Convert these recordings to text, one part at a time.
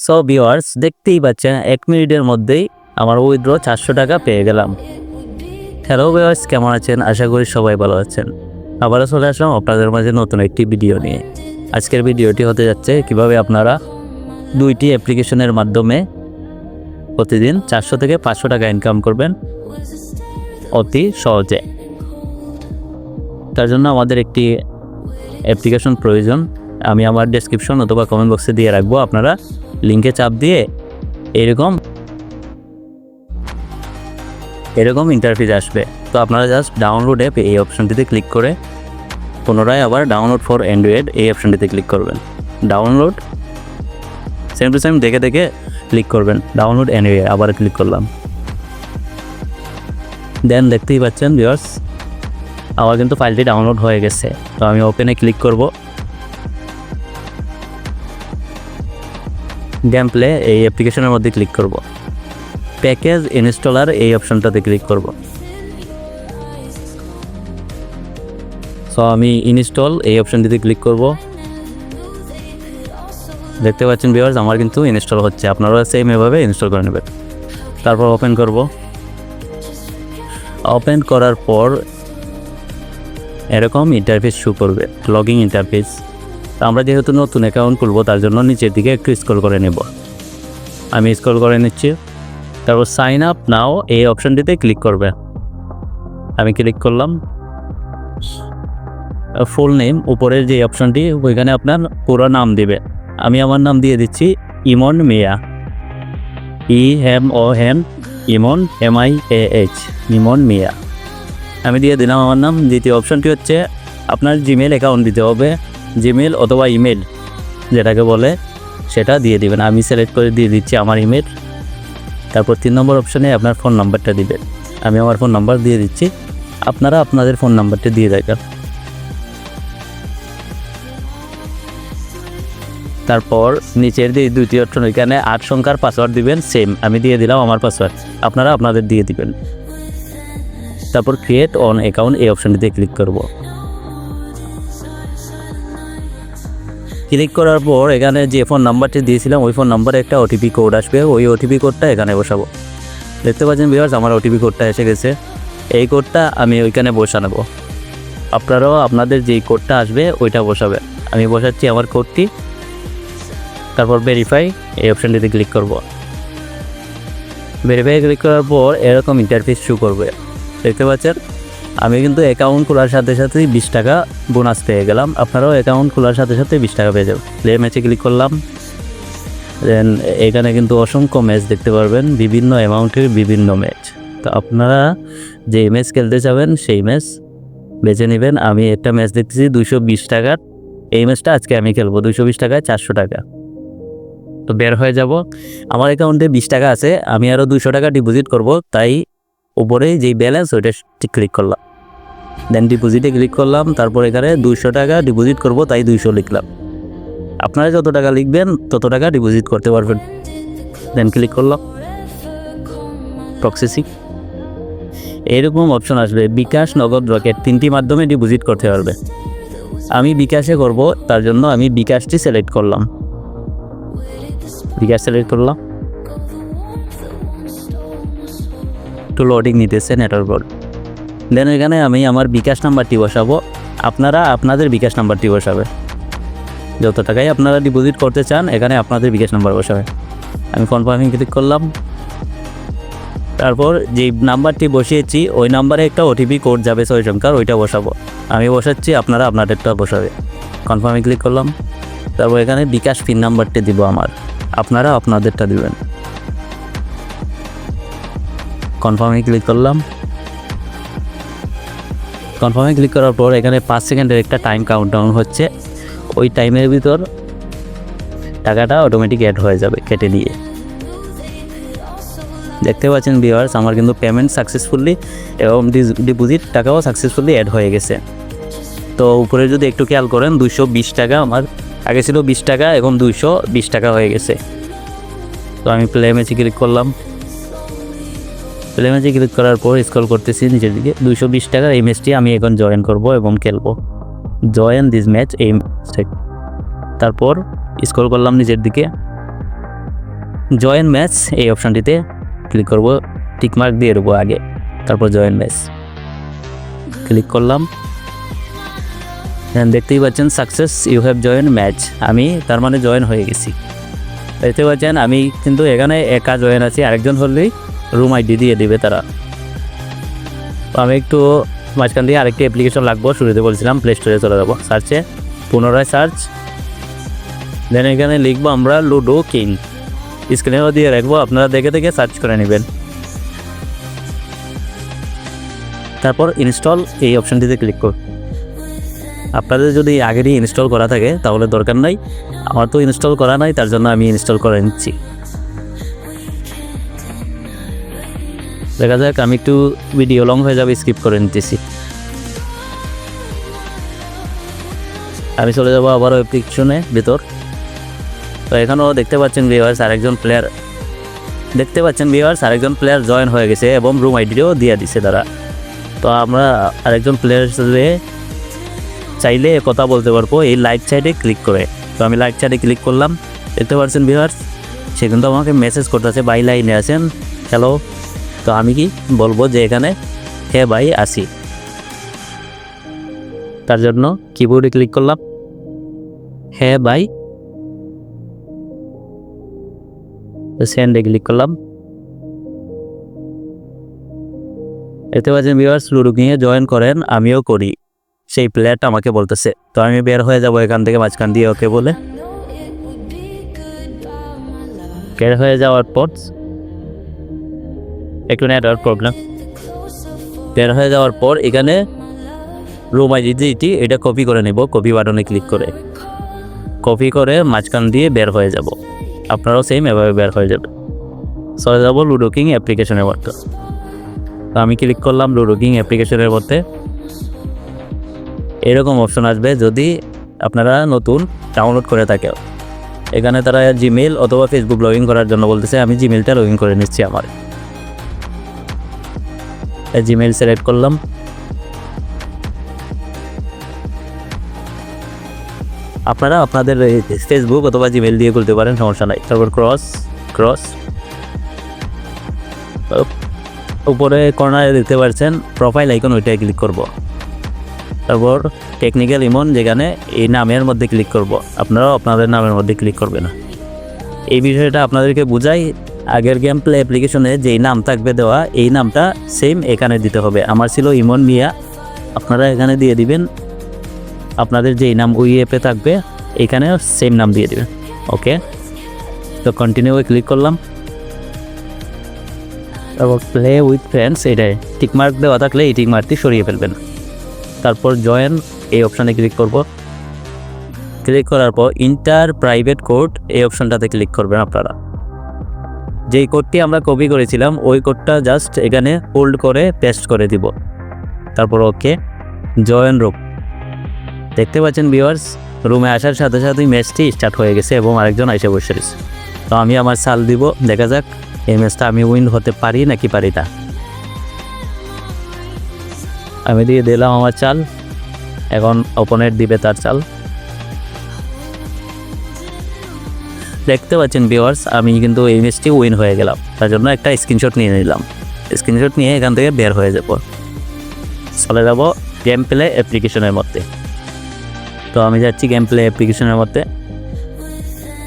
So viewers, দেখতেই পাচ্ছেন 1 মিনিটের মধ্যেই আমার উইথড্র 400 টাকা পেয়ে গেলাম। হ্যালো ভিউয়ার্স, কেমন আছেন? আশা করি সবাই ভালো আছেন। আবারও চলে আসলাম আপনাদের মাঝে নতুন একটি ভিডিও নিয়ে। আজকের ভিডিওটি হতে যাচ্ছে কিভাবে আপনারা 2টি অ্যাপ্লিকেশনের মাধ্যমে প্রতিদিন 400 থেকে 500 টাকা ইনকাম করবেন অতি সহজে। তার জন্য আমাদের একটি অ্যাপ্লিকেশন প্রয়োজন। আমি আমার ডেসক্রিপশন অথবা কমেন্ট বক্সে দিয়ে রাখবো। আপনারা লিঙ্কে চাপ দিয়ে এরকম ইন্টারফেস আসবে। তো আপনারা জাস্ট ডাউনলোড অ্যাপ এই অপশনটিতে ক্লিক করে পুনরায় আবার ডাউনলোড ফর অ্যান্ড্রয়েড এই অপশনটিতে ক্লিক করবেন। ডাউনলোড সেম টু সেম দেখে ক্লিক করবেন। ডাউনলোড অ্যান্ড্রয়েড আবার ক্লিক করলাম। দেন দেখতেই পাচ্ছেন ভিউয়ার্স, আমার কিন্তু ফাইলটি ডাউনলোড হয়ে গেছে। তো আমি ওপেনে ক্লিক করব। গেম প্লে এই অ্যাপ্লিকেশনের মধ্যে ক্লিক করব। প্যাকেজ ইনস্টলার এই অপশনটাতে ক্লিক করব। সো আমি ইনস্টল এই অপশনটিতে ক্লিক করব। দেখতে পাচ্ছেন ভিউয়ার্স, আমার কিন্তু ইনস্টল হচ্ছে। আপনারা সেম এভাবে ইনস্টল করে নেবেন। তারপর ওপেন করব। ওপেন করার পর এরকম ইন্টারফেস শো করবে, লগইন ইন্টারফেস। আমরা যেহেতু নতুন অ্যাকাউন্ট খুলবো তার জন্য নিচের দিকে একটু স্ক্রল করে নেব। আমি স্ক্রল করে নিচ্ছি। তারপর সাইন আপ নাও এই অপশনটিতে ক্লিক করবে। আমি ক্লিক করলাম। ফুল নেম উপরের যে অপশনটি, ওইখানে আপনার পুরো নাম দিবে। আমি আমার নাম দিয়ে দিচ্ছি ইমন মিয়া, IMON ইমন MIAH, ইমন মিয়া আমি দিয়ে দিলাম আমার নাম। দ্বিতীয় অপশনটি হচ্ছে আপনার জিমেল অ্যাকাউন্ট দিতে হবে। জিমেল অথবা ইমেল যেটাকে বলে সেটা দিয়ে দিবেন। আমি সিলেক্ট করে দিয়ে দিচ্ছি আমার ইমেল। তারপর 3 নম্বর অপশানে আপনার ফোন নাম্বারটা দিবেন। আমি আমার ফোন নাম্বার দিয়ে দিচ্ছি। আপনারা আপনাদের ফোন নাম্বারটা দিয়ে রাখবেন। তারপর নিচের যে দ্বিতীয় অপশন, ওইখানে 8 সংখ্যার পাসওয়ার্ড দিবেন। সেম আমি দিয়ে দিলাম আমার পাসওয়ার্ড, আপনারা আপনাদের দিয়ে দিবেন। তারপর ক্রিয়েট অন অ্যাকাউন্ট এই অপশনটিতে ক্লিক করব। ক্লিক করার পর এখানে যে ফোন নাম্বারটি দিয়েছিলাম ওই ফোন নাম্বারে একটা OTP কোড আসবে। ওই OTP কোডটা এখানে বসাবো। দেখতে পাচ্ছেন ভিউয়ার্স, আমার OTP কোডটা এসে গেছে। এই কোডটা আমি ওইখানে বসাবো। আপনারাও আপনাদের যেই কোডটা আসবে ওইটা বসাবেন। আমি বসাচ্ছি আমার কোডটি। তারপর ভেরিফাই এই অপশানটিতে ক্লিক করব। ভেরিফাই ক্লিক করার পর এরকম ইন্টারফেস শো করবে। দেখতে পাচ্ছেন, আমি কিন্তু অ্যাকাউন্ট খোলার সাথে সাথেই 20 টাকা বোনাস পেয়ে গেলাম। আপনারাও অ্যাকাউন্ট খোলার সাথে সাথে 20 টাকা পেয়ে যাবেন। প্লে ম্যাচে ক্লিক করলাম। দেন এখানে কিন্তু অসংখ্য ম্যাচ দেখতে পারবেন, বিভিন্ন অ্যামাউন্টের বিভিন্ন ম্যাচ। তো আপনারা যে ম্যাচ খেলতে চাবেন সেই ম্যাচ বেছে নেবেন। আমি একটা ম্যাচ দেখতেছি 220 টাকার। এই ম্যাচটা আজকে আমি খেলবো 220 টাকায় 400 টাকা। তো বের হয়ে যাব। আমার অ্যাকাউন্টে 20 টাকা আছে, আমি আরও 200 টাকা ডিপোজিট করব। তাই উপরে যেই ব্যালেন্স ওইটা ক্লিক করলাম। দেন ডিপোজিটে ক্লিক করলাম। তারপর এখানে 200 টাকা ডিপোজিট করব, তাই 200 লিখলাম। আপনারা যত টাকা লিখবেন তত টাকা ডিপোজিট করতে পারবেন। দেন ক্লিক করলাম। প্রসেসিং এরকম অপশন আসবে। বিকাশ, নগদ, রকেট 3টি মাধ্যমে ডিপোজিট করতে পারবে। আমি বিকাশে করব, তার জন্য আমি বিকাশটি সিলেক্ট করলাম। বিকাশ সিলেক্ট করলাম। একটু লোডিং নিতেছে নেটওয়ার্ক। দেন এখানে আমি আমার বিকাশ নাম্বারটি বসাবো। আপনারা আপনাদের বিকাশ নাম্বারটি বসাবে। যত টাকাই আপনারা ডিপোজিট করতে চান এখানে আপনাদের বিকাশ নাম্বার বসাবে। আমি কনফার্মিং ক্লিক করলাম। তারপর যে নাম্বারটি বসিয়েছি ওই নাম্বারে একটা OTP কোড যাবে 6 সংখ্যার, ওইটা বসাবো। আমি বসাচ্ছি, আপনারা আপনাদেরটা বসাবে। কনফার্মিং ক্লিক করলাম। তারপর এখানে বিকাশ পিন নাম্বারটি দিব আমার, আপনারা আপনাদেরটা দিবেন। কনফার্মে ক্লিক করলাম। কনফার্মে ক্লিক করার পর এখানে 5 সেকেন্ডের একটা টাইম কাউন্টডাউন হচ্ছে। ওই টাইমের ভিতর টাকাটা অটোমেটিক অ্যাড হয়ে যাবে কেটে দিয়ে। দেখতে পাচ্ছেন ভিউয়ার্স, আমার কিন্তু পেমেন্ট সাকসেসফুলি এবং ডিপোজিট টাকাও সাকসেসফুলি অ্যাড হয়ে গেছে। তো উপরে যদি একটু খেয়াল করেন 220 টাকা আমার আগে ছিল 20 টাকা, এখন 220 টাকা হয়ে গেছে। তো আমি প্লে ম্যাচে ক্লিক করলাম। প্লে ম্যাচে ক্লিক করার পর স্ক্রল করতেছি নিচের দিকে। 220 টাকার এই ম্যাচটি আমি এখন জয়েন করব এবং খেলবো। জয়েন দিস ম্যাচ এই। তারপর স্ক্রল করলাম নিচের দিকে। জয়েন ম্যাচ এই অপশানটিতে ক্লিক করব, টিকমার্ক দিয়ে দেবো আগে, তারপর জয়েন ম্যাচ ক্লিক করলাম। দেখতেই পাচ্ছেন success, you have join match, আমি তার মানে জয়েন হয়ে গেছি। দেখতে পাচ্ছেন আমি কিন্তু এখানে একা জয়েন আছি, আরেকজন হলেই রুম আইডি দিয়ে দিবে তারা। তো আমি একটু মাঝখান দিয়ে আরেকটি অ্যাপ্লিকেশন লাগবো, শুরুতে বলছিলাম প্লে স্টোরে চলে যাবো, সার্চে পুনরায় সার্চ, দেন এখানে লিখবো আমরা লুডো কিং, স্ক্রিনেও দিয়ে রাখবো, আপনারা দেখে দেখে সার্চ করে নেবেন। তারপর ইনস্টল এই অপশানটিতে ক্লিক করুন। আপনাদের যদি আগেরই ইনস্টল করা থাকে তাহলে দরকার নাই, আমার তো ইনস্টল করা নাই, তার জন্য আমি ইনস্টল করে নিচ্ছি। দেখা যাক, আমি একটু ভিডিও লং হয়ে যাবে, স্কিপ করে নিতেছি। আমি চলে যাবো আবারও অ্যাপ্লিকেশনে ভিতর। তো এখানেও দেখতে পাচ্ছেন ভিউয়ার্স আরেকজন প্লেয়ার জয়েন হয়ে গেছে এবং রুম আইডিও দিয়ে দিছে তারা। তো আমরা আরেকজন প্লেয়ারের সাথে চাইলে কথা বলতে পারবো এই লাইভ চ্যাটে ক্লিক করে। তো আমি লাইভ চ্যাটে ক্লিক করলাম, দেখতে পাচ্ছেন ভিউয়ার্স সে কিন্তু আমাকে মেসেজ করতেছে, বাই লাইনে আছেন, হ্যালো। তো আমি কি বলবো যে এখানে হে ভাই আসি, তার জন্য কিবোর্ডে ক্লিক করলাম, হে ভাই, সেন্ডে ক্লিক করলাম। দেখতে পাচ্ছেন ভিউয়ার্স লুডো কিংয়ে জয়েন করেন, আমিও করি, সেই প্লেয়ারটা আমাকে বলতেছে। তো আমি বের হয়ে যাব এখান থেকে, মাঝখান দিয়ে ওকে বলে বের হয়ে যাওয়ার পর একটু নেটওয়ার্ক প্রবলেম, বের হয়ে যাওয়ার পর এখানে রুম আইডি এটা কপি করে নেব, কপি বাটনে ক্লিক করে কপি করে মাঝখান দিয়ে বের হয়ে যাব। আপনারাও সেম এভাবে বের হয়ে যাবে। চলে যাব লুডো কিং অ্যাপ্লিকেশনের মধ্যে। তো আমি ক্লিক করলাম লুডো কিং অ্যাপ্লিকেশনের মধ্যে। এরকম অপশন আসবে যদি আপনারা নতুন ডাউনলোড করে থাকে। এখানে তারা জিমেল অথবা ফেসবুক লগ ইন করার জন্য বলতেছে, আমি জিমেলটা লগ ইন করে নিচ্ছি। আমার জিমেল সিলেক্ট করলাম, আপনারা আপনাদের ফেসবুক অথবা জিমেল দিয়ে খুলতে পারেন, সমস্যা নাই। তারপর ক্রস উপরে কর্নারে দেখতে পাচ্ছেন প্রোফাইল আইকন, ওইটায় ক্লিক করব। তারপর টেকনিক্যাল ইমন, যেখানে এই নামের মধ্যে ক্লিক করব, আপনারাও আপনাদের নামের মধ্যে ক্লিক করবে না। এই বিষয়টা আপনাদেরকে বুঝাই, আগের গেম প্লে অ্যাপ্লিকেশনে যেই নাম থাকবে দেওয়া, এই নামটা সেম এখানে দিতে হবে। আমার ছিল ইমন মিয়া, আপনারা এখানে দিয়ে দিবেন আপনাদের যেই নাম ওই অ্যাপে থাকবে, এখানেও সেম নাম দিয়ে দিবেন। ওকে, তো কন্টিনিউ ক্লিক করলাম। তারপর প্লে উইথ ফ্রেন্ডস, এটাই টিকমার্ক দেওয়া থাকলে এই টিকমার্কটি সরিয়ে ফেলবেন। তারপর জয়েন এই অপশানে ক্লিক করব। ক্লিক করার পর ইন্টার প্রাইভেট কোড এই অপশানটাতে ক্লিক করবেন। আপনারা যেই কোডটি আমরা কপি করেছিলাম ওই কোডটা জাস্ট এখানে হোল্ড করে পেস্ট করে দিব। তারপর ওকে, জয়েন রুম। দেখতে পাচ্ছেন ভিউয়ার্স রুমে আসার সাথে সাথেই ম্যাচটি স্টার্ট হয়ে গেছে এবং আরেকজন এসে বসে রয়েছে। তো আমি আমার চাল দিব, দেখা যাক এই ম্যাচটা আমি উইন হতে পারি নাকি পারি না। আমি দিয়ে দিলাম আমার চাল, এখন অপোনেন্ট দিবে তার চাল। দেখতে পাচ্ছেন ভিউয়ার্স আমি কিন্তু এই ম্যাচটি উইন হয়ে গেলাম, তার জন্য একটা স্ক্রিনশট নিয়ে নিলাম। স্ক্রিনশট নিয়ে এখান থেকে বের হয়ে যাব, চলে যাব গেম প্লে অ্যাপ্লিকেশনের মধ্যে। তো আমি যাচ্ছি গেম প্লে অ্যাপ্লিকেশনের মধ্যে।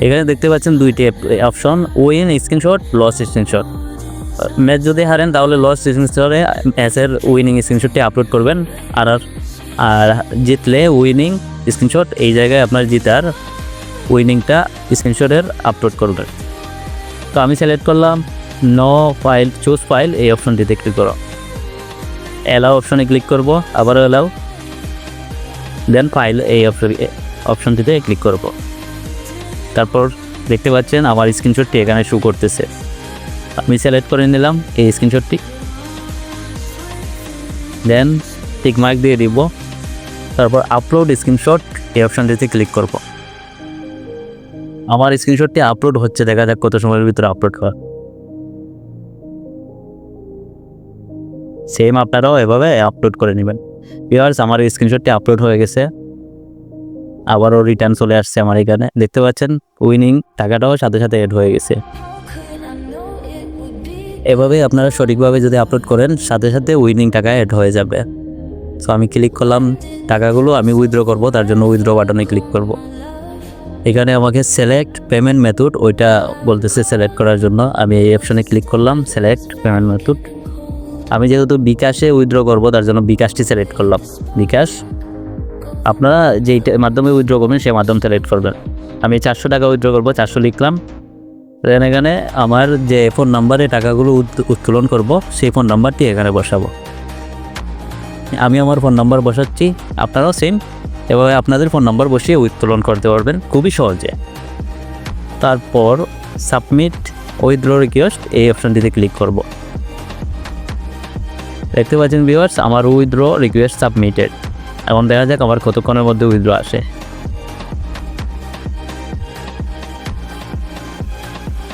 এখানে দেখতে পাচ্ছেন দুইটি option, win screenshot, loss screenshot. Match যদি হারেন তাহলে লস স্ক্রিনশটে ম্যাচের উইনিং স্ক্রিনশটটি আপলোড করবেন, আর জিতলে উইনিং স্ক্রিনশট এই জায়গায় আপনার জিতার উইনিংটা স্ক্রিনশটের আপলোড করবেন। তো আমি সিলেক্ট করলাম নো ফাইল, চুজ ফাইল এই অপশনটিতে ক্লিক করো। অ্যালাউ অপশনে ক্লিক করব, আবারও অ্যালাউ, দেন ফাইল এই অপশনটিতে ক্লিক করব। তারপর দেখতে পাচ্ছেন আমার স্ক্রিনশটটি এখানে শো করতেছে। আমি সিলেক্ট করে নিলাম এই স্ক্রিনশটটি, দেন টিকমার্ক দিয়ে দিব। তারপর আপলোড স্ক্রিনশট এই অপশনটিতে ক্লিক করব। আমার স্ক্রিনশটটি আপলোড হচ্ছে, দেখা যাক কত সময়ের ভিতরে আপলোড হয়। সেম আপনারাও এভাবে আপলোড করে নেবেন। ভিউয়ার্স আমার স্ক্রিনশটটি আপলোড হয়ে গেছে, আবারও রিটার্ন চলে আসছে আমার এখানে। দেখতে পাচ্ছেন উইনিং টাকাটাও সাথে সাথে এড হয়ে গেছে। এভাবে আপনারা সঠিকভাবে যদি আপলোড করেন সাথে সাথে উইনিং টাকা অ্যাড হয়ে যাবে। সো আমি ক্লিক করলাম, টাকাগুলো আমি উইথড্র করব, তার জন্য উইথড্র বাটনে ক্লিক করব। এখানে আমাকে সিলেক্ট পেমেন্ট মেথড ওইটা বলতেছে সিলেক্ট করার জন্য, আমি এই অপশনে ক্লিক করলাম সিলেক্ট পেমেন্ট মেথড। আমি যেহেতু বিকাশে উইথড্র করব তার জন্য বিকাশটি সিলেক্ট করলাম। বিকাশ, আপনারা যেই মাধ্যমে উইথড্র করবেন সেই মাধ্যম সিলেক্ট করবেন। আমি 400 টাকা উইথড্র করব, 400 লিখলাম। দেন এখানে আমার যে ফোন নাম্বারে টাকাগুলো উত্তোলন করব সেই ফোন নাম্বারটি এখানে বসাবো। আমি আমার ফোন নাম্বার বসাচ্ছি, আপনারাও সেম এভাবে আপনাদের ফোন নাম্বার বসিয়ে উত্তোলন করতে পারবেন খুবই সহজে। তারপর সাবমিট উইথড্র রিকোয়েস্ট এই অপশনটিতে ক্লিক করব। দেখতে পাচ্ছেন ভিউয়ার্স, আমার উইথড্র রিকোয়েস্ট সাবমিটেড। এখন দেখা যাক আমার কতক্ষণের মধ্যে উইথড্র আসে।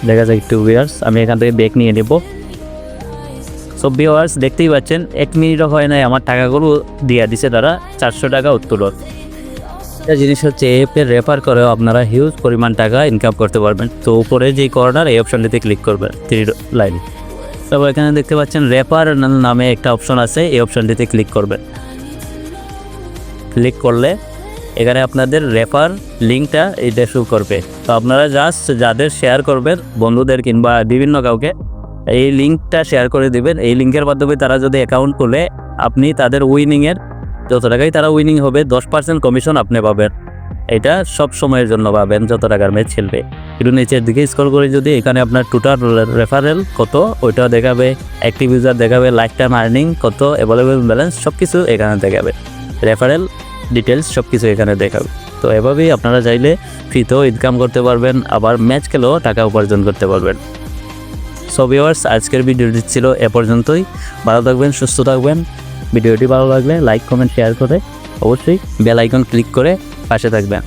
দেখা যাক একটু ভিউয়ার্স, আমি এখান থেকে ব্যাক নিয়ে নেব। সো ভিউয়ার্স দেখতেই পাচ্ছেন 1 মিনিটও হয় নাই আমার টাকাগুলো দিয়ে দিছে তারা, 400 টাকা উত্তোলন। একটা জিনিস হচ্ছে এই অ্যাপে রেফার করেও আপনারা হিউজ পরিমাণ টাকা ইনকাম করতে পারবেন। তো উপরে যেই কর্নার এই অপশনটিতে ক্লিক করবেন 3 লাইন। তারপর এখানে দেখতে পাচ্ছেন রেফার নামে একটা অপশন আছে, এই অপশনটিতে ক্লিক করবেন। ক্লিক করলে এখানে আপনাদের রেফার লিঙ্কটা এইটা শো করবে। তো আপনারা জাস্ট যাদের শেয়ার করবেন বন্ধুদের কিংবা বিভিন্ন কাউকে এই লিঙ্কটা শেয়ার করে দিবেন। এই লিঙ্কের মাধ্যমে তারা যদি অ্যাকাউন্ট খুলে আপনি তাদের উইনিংয়ের যত টাকাই তারা উইনিং হবে 10% কমিশন আপনি পাবেন। এটা সব সময়ের জন্য পাবেন যত টাকার ম্যাচ খেলবে। একটু নিচের দিকে স্ক্রল করে যদি এখানে আপনার টোটাল রেফারেল কত ওইটাও দেখাবে, অ্যাক্টিভ ইউজার দেখাবে, লাইফ টাইম আর্নিং কত, অ্যাভেলেবল ব্যালেন্স সব কিছু এখানে দেখাবে, রেফারেল ডিটেলস সব কিছু এখানে দেখাবে। তো এভাবেই আপনারা চাইলে ফ্রিতেও ইনকাম করতে পারবেন, আবার ম্যাচ খেলেও টাকা উপার্জন করতে পারবেন। সো ভিউয়ার্স আজকের ভিডিওটি ছিল এ পর্যন্তই। ভালো থাকবেন, সুস্থ থাকবেন। ভিডিওটি ভালো লাগলে লাইক কমেন্ট শেয়ার করে অবশ্যই বেল আইকন ক্লিক করে পাশে থাকবেন।